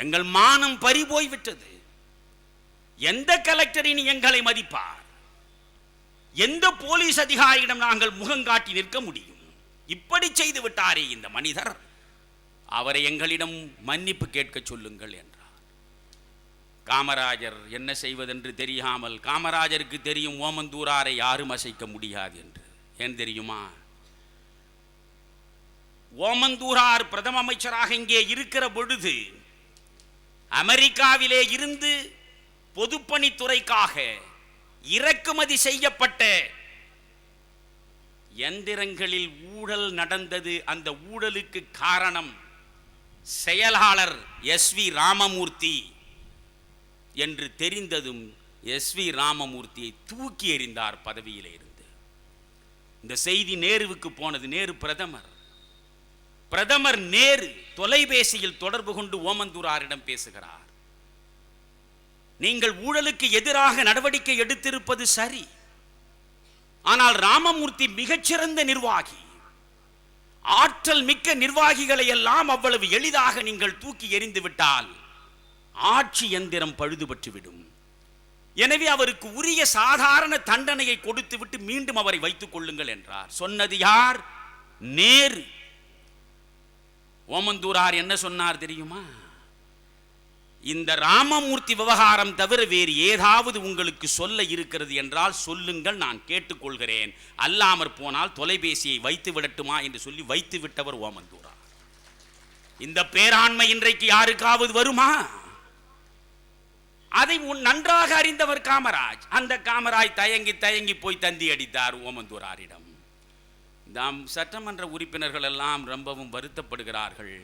எங்கள் மானம் பறி போய்விட்டது. எந்த கலெக்டர் இனி எங்களை மதிப்பார்? எந்த போலீஸ் அதிகாரியிடம் நாங்கள் முகங்காட்டி நிற்க முடியும்? இப்படி செய்து விட்டாரே இந்த மனிதர், அவரை எங்களிடம் மன்னிப்பு கேட்க சொல்லுங்கள் என்றார். காமராஜர் என்ன செய்வதென்று தெரியாமல், காமராஜருக்கு தெரியும் ஓமந்தூராரை யாரும் அசைக்க முடியாது என்று. ஏன் தெரியுமா? ஓமந்தூரார் பிரதம அமைச்சராக இங்கே இருக்கிற பொழுது அமெரிக்காவிலே இருந்து பொதுப்பணித்துறைக்காக இறக்குமதி செய்யப்பட்ட எந்திரங்களில் ஊழல் நடந்தது. அந்த ஊழலுக்கு காரணம் செயலாளர் எஸ்.வி. ராமமூர்த்தி என்று தெரிந்ததும் எஸ்.வி. ராமமூர்த்தியை தூக்கி எறிந்தார் பதவியிலே இருந்து. இந்த செய்தி நேருவுக்கு போனது. நேரு பிரதமர் நேரு தொலைபேசியில் தொடர்பு கொண்டு ஓமந்தூராரிடம் பேசுகிறார். நீங்கள் ஊழலுக்கு எதிராக நடவடிக்கை எடுத்திருப்பது சரி, ஆனால் ராமமூர்த்தி மிகச்சிறந்த நிர்வாகி, ஆற்றல் மிக்க நிர்வாகிகளை எல்லாம் அவ்வளவு எளிதாக நீங்கள் தூக்கி எறிந்து விட்டால் ஆட்சி எந்திரம் பழுதுபட்டுவிடும். எனவே அவருக்கு உரிய சாதாரண தண்டனையை கொடுத்து விட்டு மீண்டும் அவரை வைத்துக் கொள்ளுங்கள் என்றார். சொன்னது யார்? நேரு. ஓமந்தூரார் என்ன சொன்னார் தெரியுமா? இந்த ராமமூர்த்தி விவகாரம் தவிர வேறு ஏதாவது உங்களுக்கு சொல்ல இருக்கிறது என்றால் சொல்லுங்கள், நான் கேட்டுக்கொள்கிறேன். அல்லாமற் போனால் தொலைபேசியை வைத்து விடட்டுமா என்று சொல்லி வைத்து விட்டவர் ஓமந்தூரார். இந்த பேராண்மை இன்றைக்கு யாருக்காவது வருமா? அதை நன்றாக அறிந்தவர் காமராஜ். அந்த காமராஜ் தயங்கி போய் தந்தி அடித்தார் ஓமந்தூராரிடம். சட்டமன்ற உறுப்பினர்கள் எல்லாம் ரொம்பவும் வருத்தப்படுகிறார்கள்,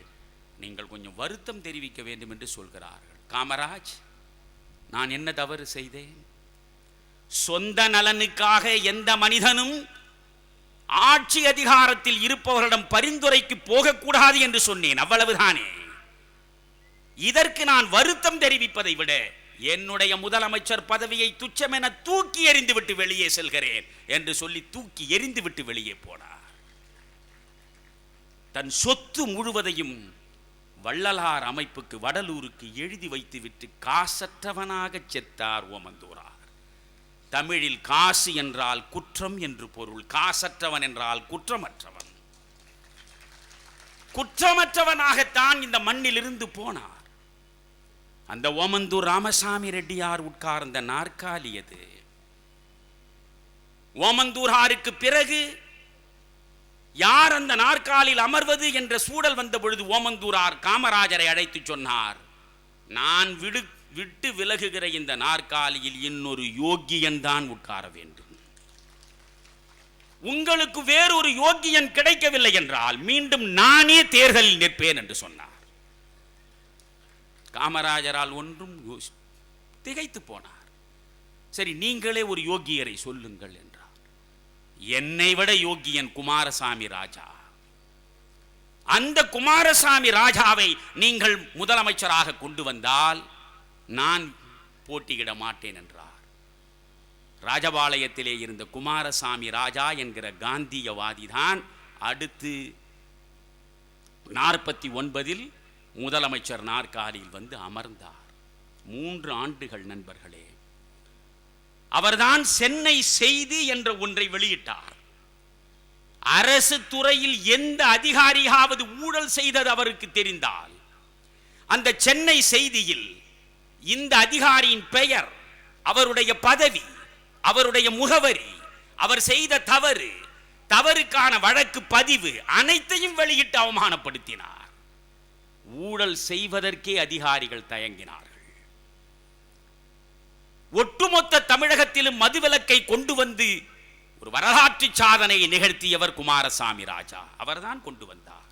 நீங்கள் கொஞ்சம் வருத்தம் தெரிவிக்க வேண்டும் என்று சொல்கிறார்கள். காமராஜ், நான் என்ன தவறு செய்தேன்? சொந்த நலனுக்காக எந்த மனிதனும் ஆட்சி அதிகாரத்தில் இருப்பவர்களிடம் பரிந்துரைக்கு போகக்கூடாது என்று சொன்னேன், அவ்வளவுதானே. இதற்கு நான் வருத்தம் தெரிவிப்பதை விட என்னுடைய முதலமைச்சர் பதவியை துச்சமென தூக்கி எறிந்து விட்டு வெளியே செல்கிறேன் என்று சொல்லி தூக்கி எறிந்து விட்டு வெளியே போனார். தன் சொத்து முழுவதையும் வள்ளலார் அமைப்புக்கு வடலூருக்கு எழுதி வைத்துவிட்டு காசற்றவனாக செத்தார் ஓமந்தூரார். தமிழில் காசு என்றால் குற்றம் என்று பொருள், காசற்றவன் என்றால் குற்றமற்றவன். குற்றமற்றவனாகத்தான் இந்த மண்ணில் இருந்து போனார். அந்த ஓமந்தூர் ராமசாமி ரெட்டியார் உட்கார்ந்த நாற்காலி அது. ஓமந்தூராருக்கு பிறகு யார் அந்த நாற்காலில் அமர்வது என்ற சூழல் வந்த பொழுது ஓமந்தூரார் காமராஜரை அழைத்து சொன்னார், நான் விட்டு விலகுகிற இந்த நாற்காலியில் இன்னொரு யோகியன் தான் உட்கார வேண்டும். உங்களுக்கு வேறொரு யோகியன் கிடைக்கவில்லை என்றால் மீண்டும் நானே தேர்தலில் நிற்பேன் என்று சொன்னார். காமராஜரால் ஒன்றும் திகைத்து போனார். சரி, நீங்களே ஒரு யோகியரை சொல்லுங்கள் என்றார். என்னை விட யோகியன் குமாரசாமி ராஜா. அந்த குமாரசாமி ராஜாவை நீங்கள் முதலமைச்சராக கொண்டு வந்தால் நான் போட்டியிட மாட்டேன் என்றார். ராஜபாளையத்திலே இருந்த குமாரசாமி ராஜா என்கிற காந்தியவாதி தான் அடுத்து 49 முதலமைச்சர் நாற்காலியில் வந்து அமர்ந்தார். 3 ஆண்டுகள் நண்பர்களே. அவர்தான் சென்னை செய்தி என்ற ஒன்றை வெளியிட்டார். அரசு துறையில் எந்த அதிகாரியாவது ஊழல் செய்தது அவருக்கு தெரிந்தால் அந்த சென்னை செய்தியில் இந்த அதிகாரியின் பெயர், அவருடைய பதவி, அவருடைய முகவரி, அவர் செய்த தவறுக்கான வழக்கு பதிவு அனைத்தையும் வெளியிட்டு அவமானப்படுத்தினார். ஊழல் செய்வதற்கே அதிகாரிகள் தயங்கினார்கள். ஒட்டுமொத்த தமிழகத்திலும் மதுவிலக்கை கொண்டு வந்து ஒரு வரலாற்று சாதனையை நிகழ்த்தியவர் குமாரசாமி ராஜா. அவர்தான் கொண்டு வந்தார்.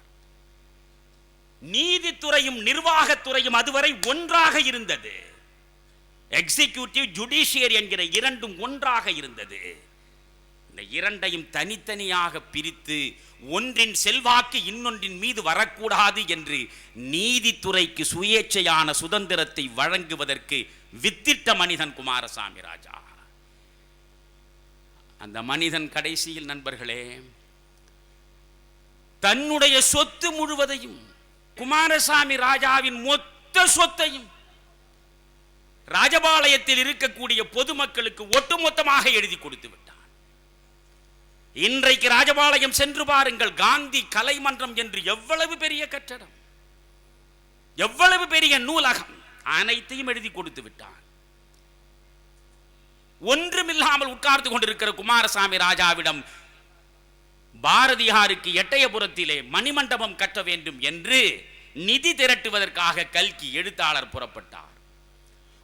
நீதித்துறையும் நிர்வாகத்துறையும் அதுவரை ஒன்றாக இருந்தது. எக்ஸிகியூட்டிவ், ஜுடிஷியரி என்கிற இரண்டும் ஒன்றாக இருந்தது. இந்த இரண்டையும் தனித்தனியாக பிரித்து ஒன்றின் செல்வாக்கு இன்னொன்றின் மீது வரக்கூடாது என்று நீதித்துறைக்கு சுயேட்சையான சுதந்திரத்தை வழங்குவதற்கு வித்திட்ட மனிதன் குமாரசாமி ராஜா. அந்த மனிதன் கடைசியில் நண்பர்களே தன்னுடைய சொத்து முழுவதையும் குமாரசாமி ராஜாவின் மொத்த மொத்த சொத்தையும் ராஜபாளையத்தில் இருக்கக்கூடிய பொதுமக்களுக்கு ஒட்டுமொத்தமாக எழுதி கொடுத்து விட்டார். இன்றைக்கு ராஜபாளையம் சென்று பாருங்கள், காந்தி கலைமன்றம் என்று எவ்வளவு பெரிய கட்டடம், எவ்வளவு பெரிய நூலகம், அனைத்தையும் எழுதி கொடுத்து விட்டார். ஒன்றுமில்லாமல் உட்கார்ந்து கொண்டிருக்கிற குமாரசாமி ராஜாவிடம் பாரதியாருக்கு எட்டயபுரத்திலே மணிமண்டபம் கட்ட வேண்டும் என்று நிதி திரட்டுவதற்காக கல்கி எழுத்தாளர் புறப்பட்டார்.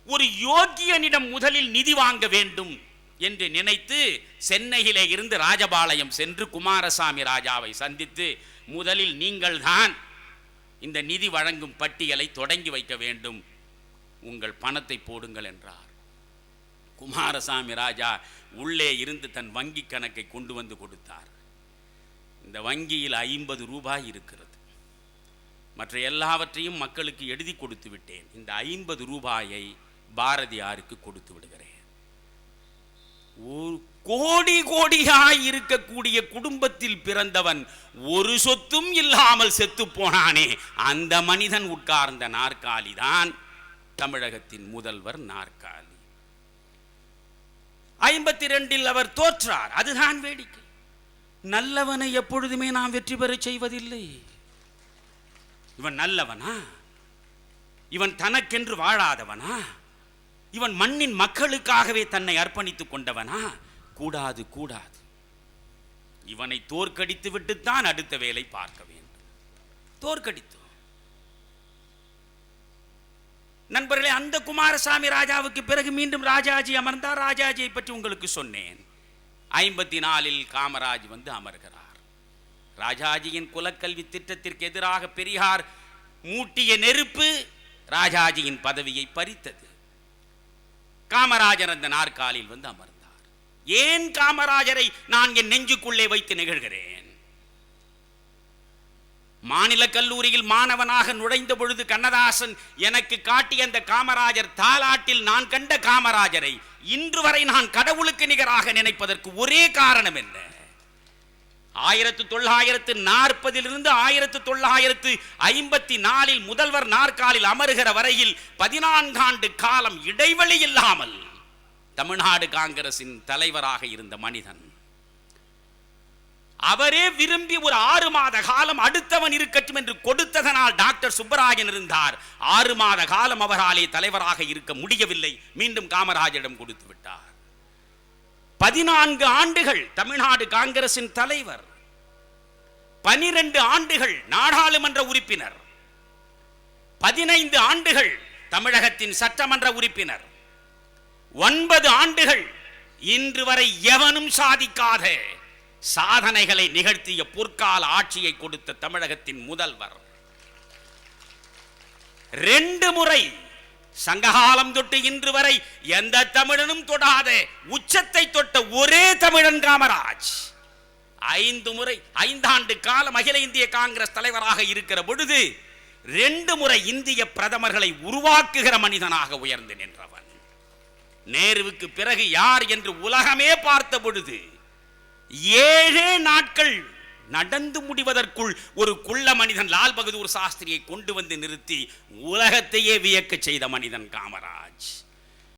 ஒரு யோகியனிடம் முதலில் நிதி வாங்க வேண்டும் என்று நினைத்து சென்னையிலே இருந்து ராஜபாளையம் சென்று குமாரசாமி ராஜாவை சந்தித்து, முதலில் நீங்கள் தான் இந்த நிதி வழங்கும் பட்டியலை தொடங்கி வைக்க வேண்டும், உங்கள் பணத்தை போடுங்கள் என்றார். குமாரசாமி ராஜா உள்ளே இருந்து தன் வங்கி கணக்கை கொண்டு வந்து கொடுத்தார். இந்த வங்கியில் 50 ரூபாய் இருக்கிறது, மற்ற எல்லாவற்றையும் மக்களுக்கு எழுதி கொடுத்து விட்டேன், இந்த 50 ரூபாயை பாரதியாருக்கு கொடுத்து விடுகிறேன். ஒரு கோடி கோடியாய் இருக்கக்கூடிய குடும்பத்தில் பிறந்தவன் ஒரு சொத்தும் இல்லாமல் செத்து போனானே, அந்த மனிதன் உட்கார்ந்த நாற்காலி தான் தமிழகத்தின் முதல்வர் நாற்காலி. 52 அவர் தோற்றார். அதுதான் வேடிக்கை. நல்லவனை எப்பொழுதுமே நாம் வெற்றி பெற செய்வதில்லை. இவன் நல்லவனா? இவன் தனக்கென்று வாழாதவனா? இவன் மண்ணின் மக்களுக்காகவே தன்னை அர்ப்பணித்துக் கொண்டவனா? கூடாது, கூடாது. இவனை தோற்கடித்து விட்டுத்தான் அடுத்த வேலை பார்க்க வேண்டும். தோற்கடித்தோம். நண்பர்களே, அந்த குமாரசாமி ராஜாவுக்கு பிறகு மீண்டும் ராஜாஜி அமர்ந்தார். ராஜாஜியை பற்றி உங்களுக்கு சொன்னேன். 54 காமராஜ் வந்து அமர்கிறார். ராஜாஜியின் குலக்கல்வி திட்டத்திற்கு எதிராக பெரியார் மூட்டிய நெருப்பு ராஜாஜியின் பதவியை பறித்தது. காமராஜர் அந்த நாற்காலில் வந்து அமர்ந்தார். ஏன் காமராஜரை நான் என் நெஞ்சுக்குள்ளே வைத்து நிகழ்கிறேன்? மாநில கல்லூரியில் மாணவனாக நுழைந்த பொழுது கண்ணதாசன் எனக்கு காட்டிய அந்த காமராஜர் தாலாட்டில் நான் கண்ட காமராஜரை இன்று வரை நான் கடவுளுக்கு நிகராக நினைப்பதற்கு ஒரே காரணம் என்ன? 1940 1954 முதல்வர் நாற்காலில் அமருகிற வரையில் 14 ஆண்டு காலம் இடைவெளி இல்லாமல் தமிழ்நாடு காங்கிரசின் தலைவராக இருந்த மனிதன். அவரே விரும்பி ஒரு 6 மாத காலம் அடுத்தவன் இருக்கட்டும் என்று கொடுத்ததனால் டாக்டர் சுப்பராயன் இருந்தார். 6 மாத காலம் அவராலே தலைவராக இருக்க முடியவில்லை. மீண்டும் காமராஜரிடம் கொடுத்து விட்டார். 14 ஆண்டுகள் தமிழ்நாடு காங்கிரசின் தலைவர், 12 ஆண்டுகள் நாடாளுமன்ற உறுப்பினர், 15 ஆண்டுகள் தமிழகத்தின் சட்டமன்ற உறுப்பினர், 9 ஆண்டுகள் இன்று வரை எவனும் சாதிக்காத சாதனைகளை நிகழ்த்திய பொற்கால ஆட்சியை கொடுத்த தமிழகத்தின் முதல்வர். 2 முறை சங்ககாலம் தொட்டு இன்று வரை எந்த தமிழனும் தொடாத உச்சத்தை தொட்ட ஒரே தமிழன் காமராஜ். 5 முறை 5 ஆண்டு காலம் அகில இந்திய காங்கிரஸ் தலைவராக இருக்கிற பொழுது 2 முறை இந்திய பிரதமர்களை உருவாக்குகிற மனிதனாக உயர்ந்து நின்றவன். நேருவுக்கு பிறகு யார் என்று உலகமே பார்த்த பொழுது 7 நாட்கள் நடந்து முடிவதற்குள் ஒரு குள்ள மனிதன் லால் பகதூர் சாஸ்திரியை கொண்டு வந்து நிறுத்தி உலகத்தையே வியக்க செய்த மனிதன் காமராஜ்.